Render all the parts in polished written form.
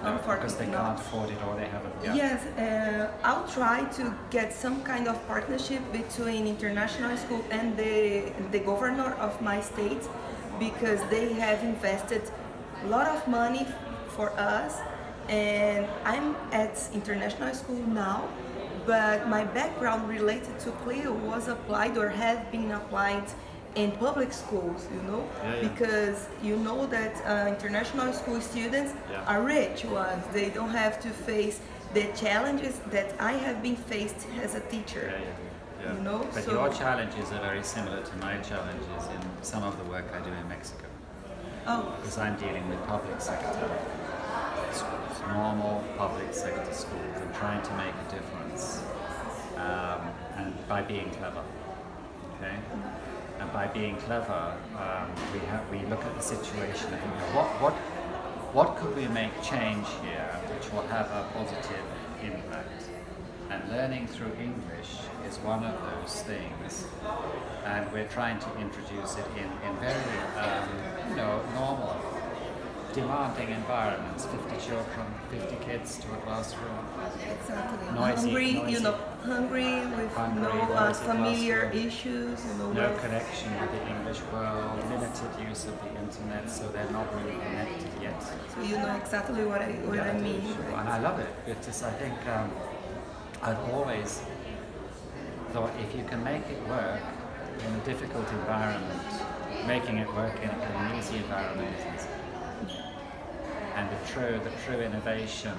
unfortunately because they can't afford it or they haven't. Yeah. Yes, I'll try to get some kind of partnership between international school and the governor of my state, because they have invested a lot of money for us, and I'm at international school now, but my background related to CLIL was applied or have been applied in public schools, because you know that international school students are rich ones. They don't have to face the challenges that I have been faced as a teacher. But your challenges are very similar to my challenges in some of the work I do in Mexico. Because I'm dealing with public sector schools, normal public sector schools, and trying to make a difference, and by being clever. Okay. And by being clever, we look at the situation and think, what could we make change here which will have a positive impact? And learning through English is one of those things, and we're trying to introduce it in very normal, demanding environments. 50 children, 50 kids to a classroom. Exactly. Noisy, Hungry with no familiar issues. No connection with the English world, limited use of the internet, so they're not really connected yet. So you know exactly what I mean. Sure. And I love it. It's I think I've always thought if you can make it work in a difficult environment, making it work in an easy environment is easy. And the true innovation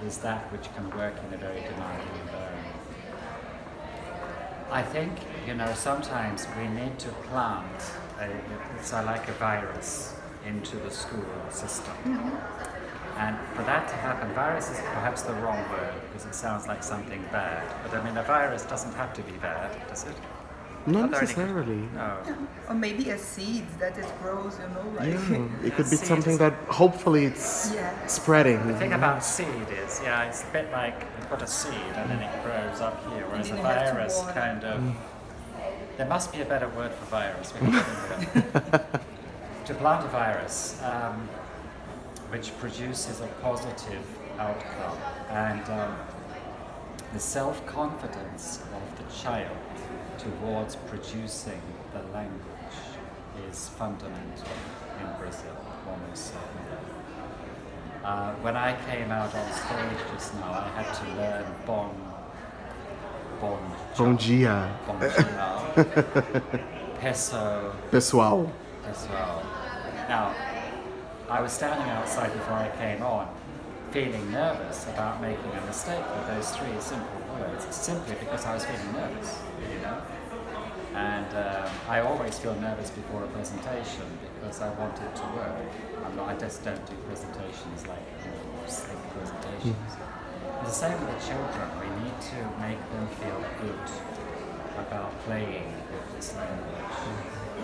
is that which can work in a very demanding environment. I think, sometimes we need to plant it's like a virus into the school system. And for that to happen, virus is perhaps the wrong word because it sounds like something bad. But a virus doesn't have to be bad, does it? Not necessarily. No. Or maybe a seed that it grows, It could be something that hopefully it's spreading. The thing about seed is, it's a bit like you put a seed and then it grows up here, whereas a virus kind of... There must be a better word for virus. To plant a virus, which produces a positive outcome, and the self-confidence of the child towards producing the language is fundamental in Brazil, almost certainly. When I came out on stage just now, I had to learn Bom dia. Pessoal. Now, I was standing outside before I came on, feeling nervous about making a mistake with those three simple words, simply because I was feeling nervous, And I always feel nervous before a presentation because I want it to work. I just don't do presentations like slick presentations. It's the same with the children. We need to make them feel good about playing with this language.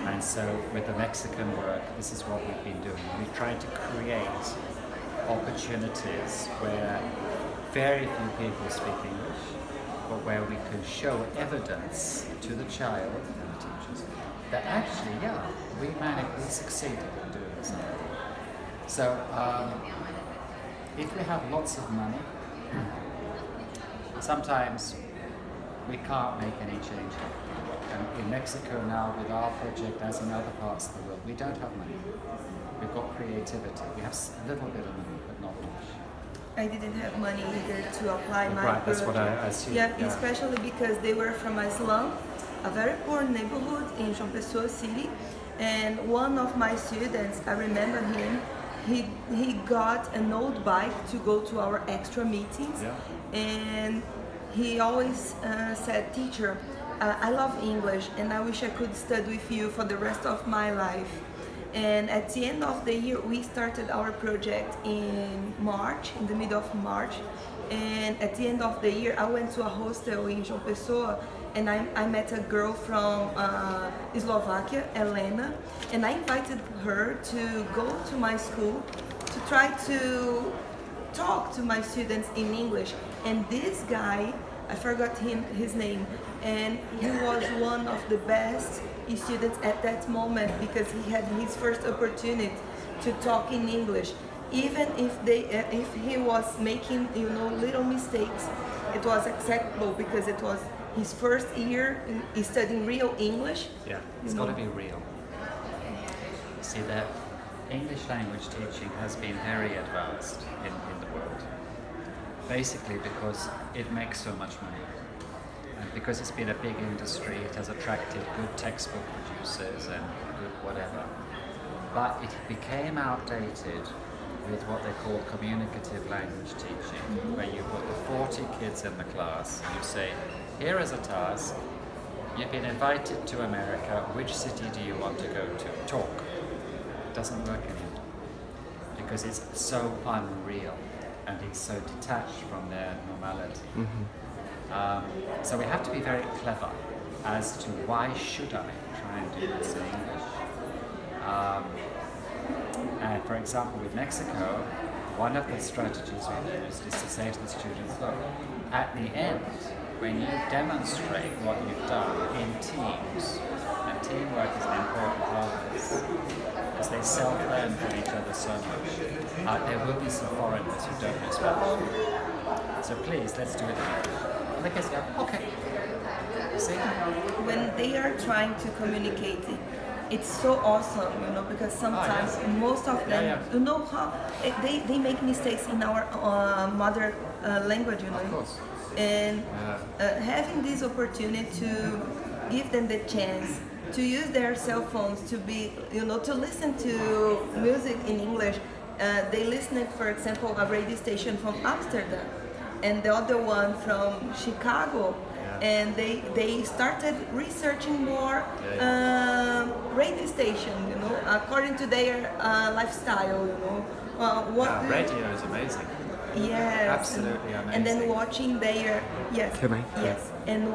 And so with the Mexican work, this is what we've been doing. We've tried to create opportunities where very few people speak English, but where we can show evidence to the child and the teachers that actually, we succeeded in doing something. So if we have lots of money, sometimes we can't make any change. And in Mexico now, with our project, as in other parts of the world, we don't have money. We've got creativity. We have a little bit of money, but not much. I didn't have money either to apply my project. That's what I assumed. Yeah, especially because they were from a slum, a very poor neighborhood in João Pessoa city. And one of my students, I remember him, he got an old bike to go to our extra meetings. And he always said, "Teacher, I love English and I wish I could study with you for the rest of my life." And at the end of the year, we started our project in March, in the middle of March. And at the end of the year, I went to a hostel in João Pessoa, and I met a girl from Slovakia, Elena, and I invited her to go to my school to try to talk to my students in English. And this guy, I forgot his name, and he was one of the best students at that moment because he had his first opportunity to talk in English. even if he was making little mistakes, it was acceptable because it was his first year studying real English. Yeah, it's got to be real. See, the English language teaching has been very advanced in the world, basically because it makes so much money. And because it's been a big industry, it has attracted good textbook producers and good whatever. But it became outdated with what they call communicative language teaching, where you put the 40 kids in the class and you say, here is a task, you've been invited to America, which city do you want to go to? Talk. It doesn't work anymore because it's so unreal and it's so detached from their normality. So we have to be very clever as to why should I try and do this in English. And for example, with Mexico, one of the strategies we've used is to say to the students, look, at the end, when you demonstrate what you've done in teams, and teamwork is an important part of this, because they self-learn from each other so much, there will be some foreigners who don't know Spanish. So please, let's do it in English. And the kids go, okay. See? When they are trying to communicate, it's so awesome, because sometimes most of them, how they make mistakes in our mother language, Of course. and having this opportunity to give them the chance to use their cell phones to be, to listen to music in English. They listened, for example, a radio station from Amsterdam, and the other one from Chicago. And they started researching more radio station, according to their lifestyle, Radio is amazing. Yes. Absolutely amazing. And then watching their Can I? yes, and